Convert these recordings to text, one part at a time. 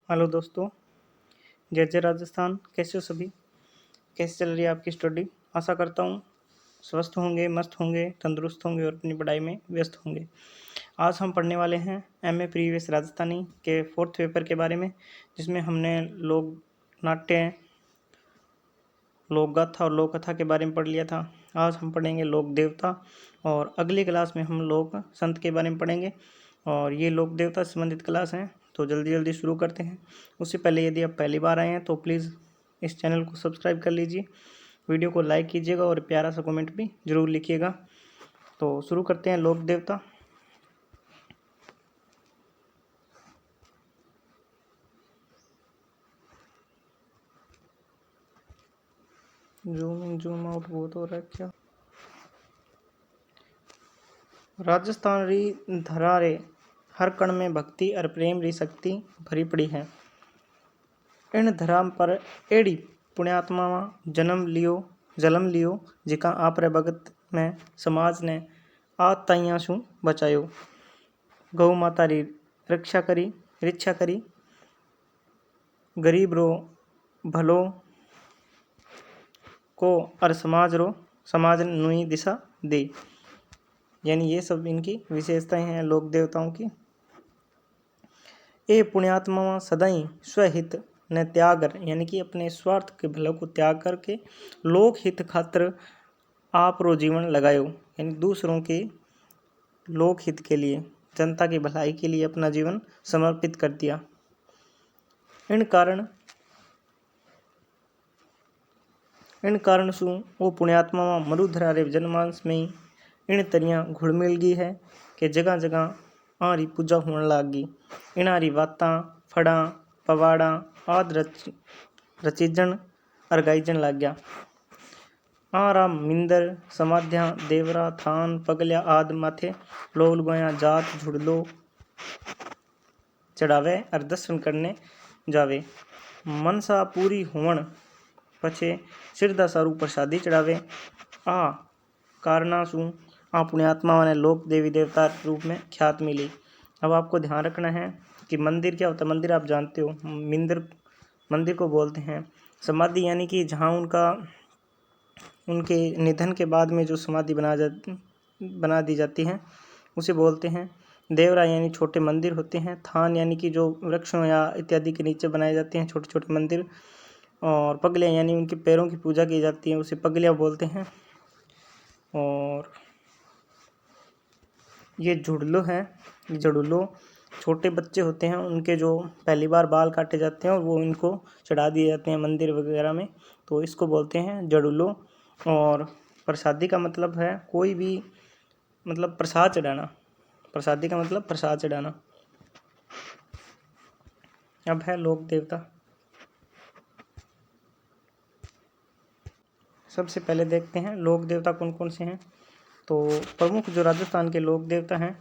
Hello दोस्तों, जय जय राजस्थान। कैसे हो सभी? कैसे चल रही है आपकी स्टडी? आशा करता हूँ स्वस्थ होंगे, मस्त होंगे, तंदुरुस्त होंगे और अपनी पढ़ाई में व्यस्त होंगे। आज हम पढ़ने वाले हैं एमए प्रीवियस राजस्थानी के 4th पेपर के बारे में, जिसमें हमने लोक नाट्य, लोक गाथा और लोक कथा के बारे में पढ़ लिया था। आज हम पढ़ेंगे लोक देवता और अगली क्लास में हम लोक संत के बारे में पढ़ेंगे। और ये लोक देवता से संबंधित क्लास हैं, तो जल्दी जल्दी शुरू करते हैं। उससे पहले यदि आप पहली बार आए हैं तो प्लीज़ इस चैनल को सब्सक्राइब कर लीजिए, वीडियो को लाइक कीजिएगा और प्यारा सा कमेंट भी ज़रूर लिखिएगा। तो शुरू करते हैं लोक देवता। जूम इन जूम आउट बहुत हो रहा है क्या? राजस्थान री धरा रे हर कण में भक्ति और प्रेम री शक्ति भरी पड़ी है। इन धराम पर एड़ी पुण्यात्मा जन्म लियो जिका आपरे भगत में समाज ने आज ताइया शू बचायो। गौ माता री रक्षा करी गरीब रो भलो को और समाज नुई दिशा दे। यानी ये सब इनकी विशेषताएं हैं लोक देवताओं की। ए पुण्यात्मा सदाई स्वहित ने त्याग यानी कि अपने स्वार्थ के भले को त्याग करके लोक हित खातिर आप रो जीवन लगायो, यानी दूसरों के लोक हित के लिए, जनता की भलाई के लिए अपना जीवन समर्पित कर दिया। इन कारण सु वो पुण्यात्मा मरुधरा रे जनमानस में इन तरियां घुल मिल गई है कि जगह जगह आरी पूजा होने लाग गई। इनारी बातां फड़ा पवाड़ा आद रचीजन और गाइजन लाग गया। आरा मिंदर समाध्या देवरा थान पगलिया आद माथे लोग गोया जात झुड़लो चढ़ावे और दर्शन करने जावे। मनसा पूरी होवन पछे सिरदा सारू प्रसादी चढ़ावे। आ कारणासु आ पुण्यात्मा ने लोक देवी देवता रूप में ख्यात मिली। अब आपको ध्यान रखना है कि मंदिर क्या होता है। मंदिर आप जानते हो, मंदिर को बोलते हैं समाधि, यानी कि जहाँ उनके निधन के बाद में जो समाधि बना दी जाती है उसे बोलते हैं देवरा, यानी छोटे मंदिर होते हैं। थान यानी कि जो वृक्षों या इत्यादि के नीचे बनाए जाते हैं छोटे छोटे मंदिर। और पगलियाँ यानी उनके पैरों की पूजा की जाती है, उसे पगलियाँ बोलते हैं। और ये झुड़लो है, ये झुड़लो छोटे बच्चे होते हैं, उनके जो पहली बार बाल काटे जाते हैं और वो इनको चढ़ा दिए जाते हैं मंदिर वगैरह में, तो इसको बोलते हैं जड़ुलो। और प्रसादी का मतलब है कोई भी प्रसाद चढ़ाना। प्रसादी का मतलब प्रसाद चढ़ाना। अब है लोक देवता। सबसे पहले देखते हैं लोक देवता कौन कौन से हैं। तो प्रमुख जो राजस्थान के लोक देवता हैं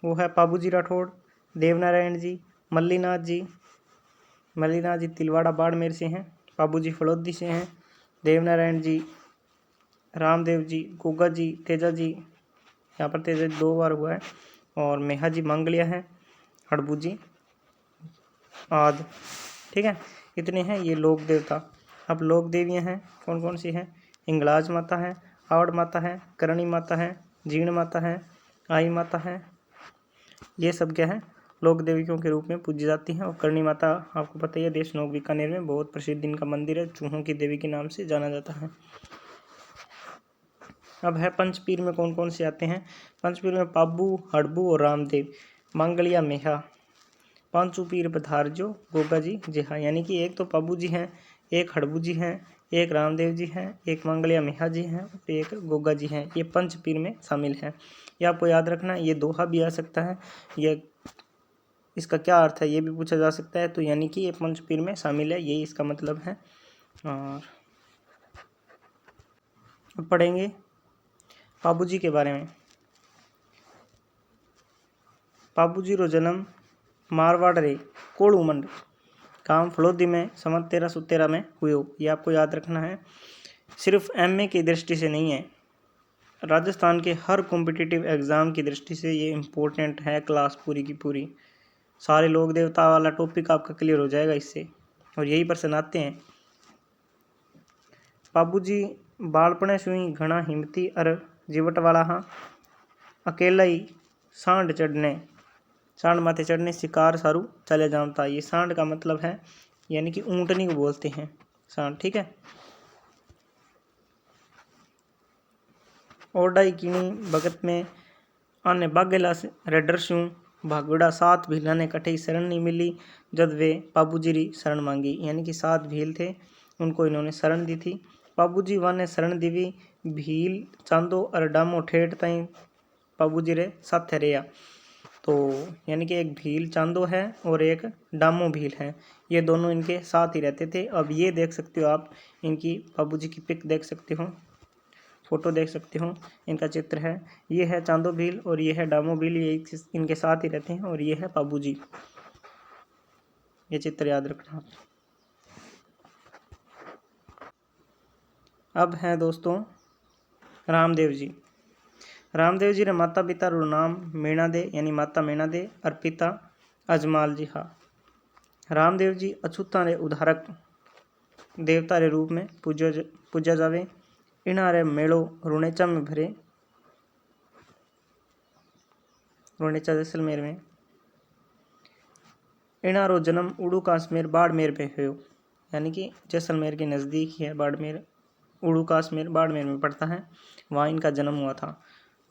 वो है पाबूजी राठौड़, देवनारायण जी, मल्लीनाथ जी तिलवाड़ा बाड़मेर से हैं। पाबूजी फड़ौदी से हैं। देवनारायण जी रामदेव जी, गोगा जी, तेजा जी, यहाँ पर तेजा जी 2 बार हुआ है। और मेहा जी मांगलिया हैं, हड़बू जी आदि। ठीक है, इतने हैं ये लोक देवता। अब लोक देवियाँ हैं कौन कौन सी हैं। इंगलाज माता है, आवड़ माता है, करणी माता है, जीण माता है, आई माता है। ये सब क्या है लोक देवियों के रूप में पूजी जाती हैं। और करणी माता आपको पता ही है, देशनोक बीकानेर में बहुत प्रसिद्ध इनका मंदिर है, चूहों की देवी के नाम से जाना जाता है। अब है पंचपीर में कौन कौन से आते हैं। पंचपीर में पाबू, हड़बू और रामदेव, मांगलिया, मेहा। पांचू पीर पधारजो गोगा जी जेहा, यानी कि एक तो पाबू जी हैं, एक हड़बू जी हैं, एक रामदेव जी हैं, एक मांगलिया मेहा जी हैं और एक गोगा जी हैं। ये पंचपीर में शामिल हैं। ये आपको याद रखना। ये दोहा भी आ सकता है, ये इसका क्या अर्थ है ये भी पूछा जा सकता है। तो यानी कि ये पंचपीर में शामिल है, यही इसका मतलब है। और अब पढ़ेंगे पाबूजी के बारे में। पाबूजी रो जन्म मारवाड़ रे कोड़ूमंड गांव फड़ौदी में सन 1313 में हुए। ये आपको याद रखना है। सिर्फ एमए की दृष्टि से नहीं है, राजस्थान के हर कॉम्पिटिटिव एग्ज़ाम की दृष्टि से ये इम्पोर्टेंट है क्लास पूरी की पूरी। सारे लोक देवता वाला टॉपिक आपका क्लियर हो जाएगा इससे। और यही प्रश्न आते हैं। बाबूजी बालपणे सुई घना हिम्मती अर जीवट वाला हाँ, अकेला ही सांड माथे चढ़ने शिकार सारू चले जामता। ये सांड का मतलब है यानी कि ऊंटनी को बोलते हैं सांड, ठीक है। ओडाई कीनी भगत में आने बागेला रेडर स्यू भागुड़ा 7 भीला ने कठे शरण नहीं मिली जब वे बाबूजी री शरण मांगी। यानी कि 7 भील थे, उनको इन्होंने शरण दी थी। बाबूजी वाने शरण दीवी भील चांदो और डामो ठेठ ताई बाबूजी रे साथे रेया। तो यानी कि एक भील चांदो है और एक डामो भील है, ये दोनों इनके साथ ही रहते थे। अब ये देख सकते हो आप, इनकी बाबूजी की पिक देख सकते हो, फोटो देख सकते हो, इनका चित्र है। ये है चांदो भील और ये है डामो भील, ये इनके साथ ही रहते हैं और ये है बाबूजी। ये चित्र याद रखना। अब है दोस्तों रामदेव जी। रामदेव जी रे माता पिता रो नाम मीणा दे यानी माता मीणा दे और पिता अजमाल जी। हाँ, रामदेव जी अछूता रे उद्धारक देवता रे रूप में पूजा जावे। इना रे मेड़ो रुणेचा में भरे, रुणेचा जैसलमेर में। इना रो जन्म उड़ू काश्मीर बाड़मेर पे हुयो, यानी कि जैसलमेर के नज़दीक ही है बाड़मेर, उड़ू काश्मीर बाड़मेर में पड़ता है, वहाँ इनका जन्म हुआ था।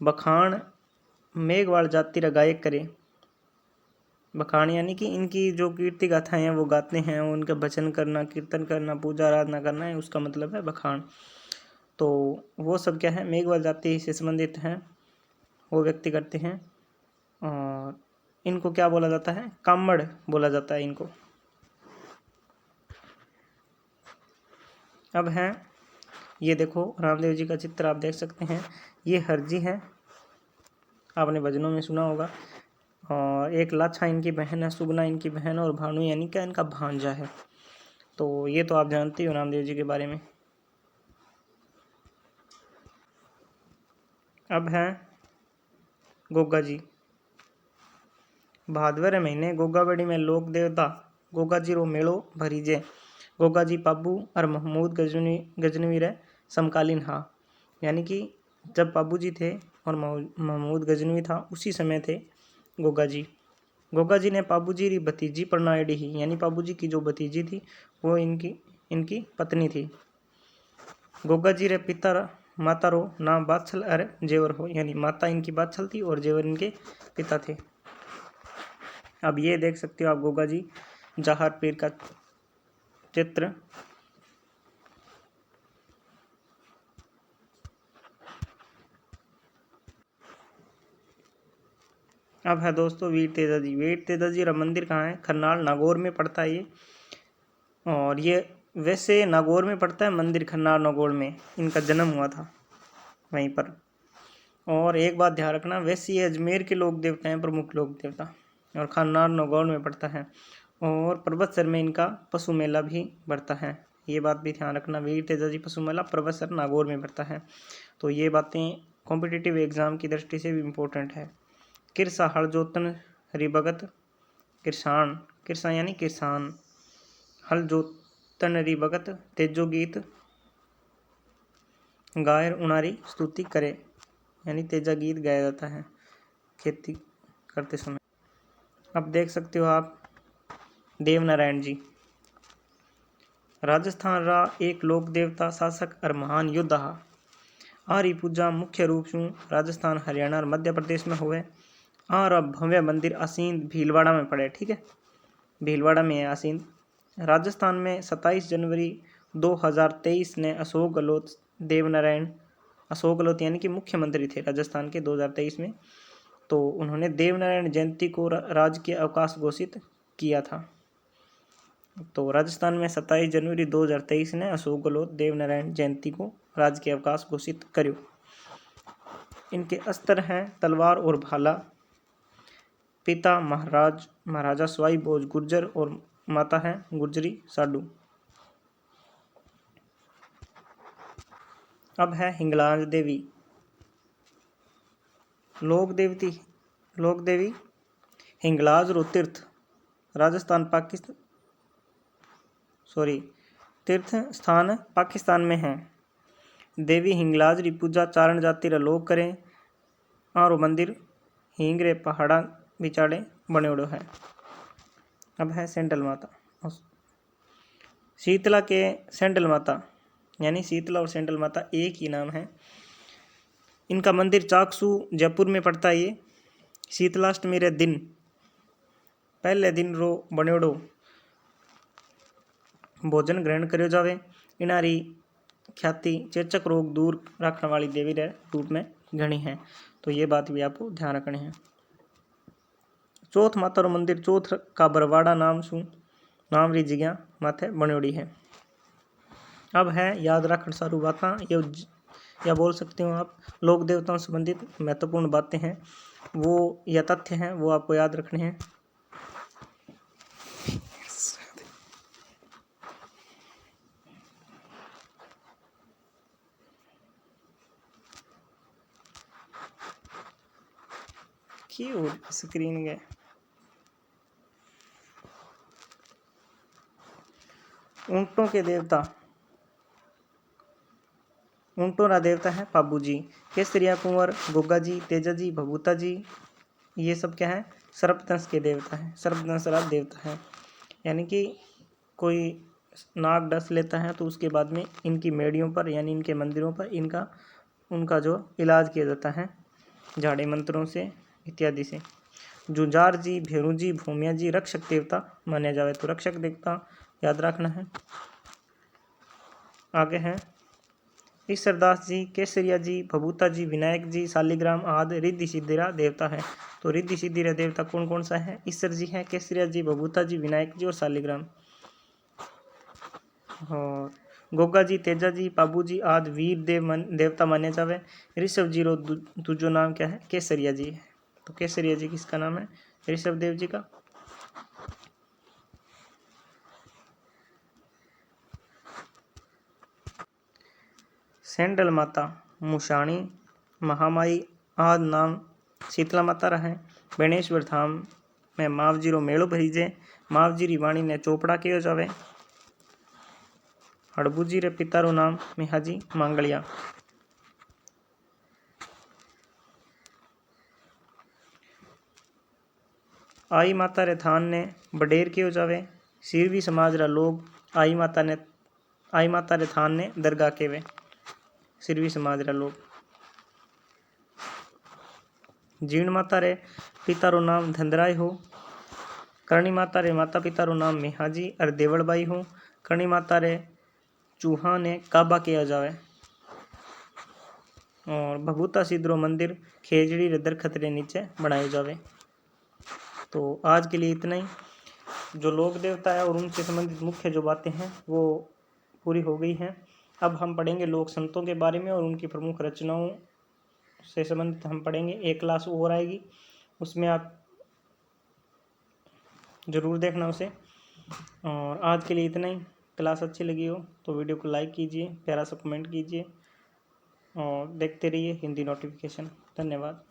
बखान मेघवाल जाति रा गायक करे। बखान यानी कि इनकी जो कीर्ति गाथाएं हैं वो गाते हैं, उनका भजन करना, कीर्तन करना, पूजा आराधना करना है, उसका मतलब है बखान। तो वो सब क्या है, मेघवाल जाति से संबंधित हैं, वो व्यक्ति करते हैं। और इनको क्या बोला जाता है, कामड़ बोला जाता है इनको। अब है ये देखो रामदेव जी का चित्र आप देख सकते हैं। ये हरजी है, आपने भजनों में सुना होगा। और एक लाछा इनकी बहन है, सुगना इनकी बहन, और भानु यानी क्या इनका भांजा है। तो ये तो आप जानते हो रामदेव जी के बारे में। अब है गोगा जी। भादवर महीने गोगाबड़ी में लोक देवता गोगा जी रो मेलो भरीजे। गोगा जी पाबू और महमूद गजनवी रे समकालीन हा, यानी कि जब पाबू जी थे और महमूद गजनवी था उसी समय थे गोगा जी। गोगा जी ने पाबू जी री भतीजी परनायडी ही, यानी पाबू जी की जो भतीजी थी वो इनकी पत्नी थी। गोगा जी रे पिता माता रो नाम बादशाह और जेवर हो, यानी माता इनकी बादशाह थी और जेवर इनके पिता थे। अब ये देख सकते हो आप गोगा जी जहार पीर का चित्र। अब है दोस्तों वीर तेजा जी। वीर तेजा जी का मंदिर कहाँ है, खरनाल नागौर में पड़ता है ये। और ये वैसे नागौर में पड़ता है मंदिर, खरनाल नागौर में इनका जन्म हुआ था वहीं पर। और एक बात ध्यान रखना, वैसे ये अजमेर के लोक देवता हैं, प्रमुख लोक देवता, और खरनाल नागौर में पड़ता है। और पर्वतसर में इनका पशु मेला भी बढ़ता है, ये बात भी ध्यान रखना। वीर तेजा जी पशु मेला पर्वतसर नागौर में बढ़ता है। तो ये बातें कॉम्पिटिटिव एग्जाम की दृष्टि से भी इम्पोर्टेंट है। किरसा हल जोतन रिभगत, किरसा यानी किसान, हल जोतन रिभगत तेजो गीत गायर उनारी स्तुति करे, यानी तेजा गीत गाया जाता है खेती करते समय। अब देख सकते हो आप देवनारायण जी। राजस्थान रा एक लोक देवता, शासक और महान योद्धा हा। आरी पूजा मुख्य रूप से राजस्थान, हरियाणा और मध्य प्रदेश में हुए। और भव्य मंदिर आसीन भीलवाड़ा में पड़े, ठीक है, भीलवाड़ा में है आसीन। राजस्थान में 27 जनवरी 2023 ने अशोक गहलोत देवनारायण, अशोक गहलोत यानी कि मुख्यमंत्री थे राजस्थान के 2023 में, तो उन्होंने देवनारायण जयंती को राजकीय अवकाश घोषित किया था। तो राजस्थान में 27 जनवरी 2023 ने अशोक गहलोत देवनारायण जयंती को राजकीय अवकाश घोषित करो। इनके अस्त्र हैं तलवार और भाला। पिता महाराजा स्वाई भोज गुर्जर और माता है गुर्जरी साडू। अब है हिंगलाज देवी। लोक देवी हिंगलाज रो तीर्थ राजस्थान तीर्थ स्थान पाकिस्तान में हैं। देवी हिंगलाज री पूजा चारण जाति रे लोग करें। आरो मंदिर हिंग रे पहाड़ा बिचाड़े बनेड़ो है। अब है सेंट्रल माता। शीतला के सेंट्रल माता यानी शीतला और सेंट्रल माता एक ही नाम है। इनका मंदिर चाकसू जयपुर में पड़ता है। ये शीतलाष्टमी रे दिन पहले दिन रो बनेड़ो भोजन ग्रहण करो जावे। इनारी ख्याति चेचक रोग दूर रखने वाली देवी रे रूप में घनी है। तो ये बात भी आपको ध्यान रखनी है। चौथ माता रो मंदिर चौथ का बरवाड़ा नाम री जगह माथे बनेड़ी है। अब है याद रखने सारू बातें या बोल सकते हो आप लोक देवताओं से संबंधित महत्वपूर्ण बातें हैं वो या तथ्य हैं वो आपको याद रखने हैं। क्यों स्क्रीन गए। ऊंटों के देवता ऊंटों का देवता है पाबू जी। केसरिया कुंवर गोगा जी तेजा जी भभूता जी ये सब क्या है सर्पदंश के देवता हैं। सर्पदंश राज देवता है यानी कि कोई नाग डस लेता है तो उसके बाद में इनकी मेड़ियों पर यानी इनके मंदिरों पर उनका जो इलाज किया जाता है झाड़ी मंत्रों से इत्यादि से। जुंजार जी भेरू जी भूमिया जी रक्षक देवता माने जावे तो रक्षक देवता याद रखना है। आगे हैं ईश्वरदास जी केसरिया जी भभूता जी विनायक जी शालिग्राम आदि रिद्धि सिद्धिरा देवता है। तो रिद्धि सिद्धिरा देवता कौन कौन सा है ईश्वर जी हैं केसरिया जी भभूता जी विनायक जी और शालिग्राम। और गोगा जी तेजा जी पाबू जी आदि वीर देवता माने जावे। ऋषभ जी रो दूजो नाम क्या है केसरिया जी है। तो केसरिया जी किसका नाम है ऋषभ देव जी का। सेंट्रल माता मुशाणी महामाई आदि नाम शीतला माता रहे। बेणेश्वर धाम में मावजी रो मेड़ो भरीजे। मावजी री वाणी ने चोपड़ा कियो जावे। हड़बूजी रे पिता रो नाम मिहाजी मांगलिया। आई माता रे थान ने बडेर कियो जावे। सिरवी समाज रा लोग आई माता रे थान ने दरगाह केवे। सिरवी समाज रा लोग। जीण माता रे पिता रो नाम धंधराय हो। करणी माता रे माता पिता रो नाम मिहाजी और देवड़बाई हो। करणी माता रे चूहा ने काबा किया जावे। और भभूता सिद्धरो मंदिर खेजड़ी रे दरखत रे नीचे बनाए जावे। तो आज के लिए इतना ही। जो लोक देवता है और उनसे संबंधित मुख्य जो बातें हैं वो पूरी हो गई हैं। अब हम पढ़ेंगे लोक संतों के बारे में और उनकी प्रमुख रचनाओं से संबंधित हम पढ़ेंगे। एक क्लास और आएगी उसमें आप ज़रूर देखना उसे। और आज के लिए इतना ही। क्लास अच्छी लगी हो तो वीडियो को लाइक कीजिए प्यारा सा कमेंट कीजिए और देखते रहिए हिंदी नोटिफिकेशन। धन्यवाद।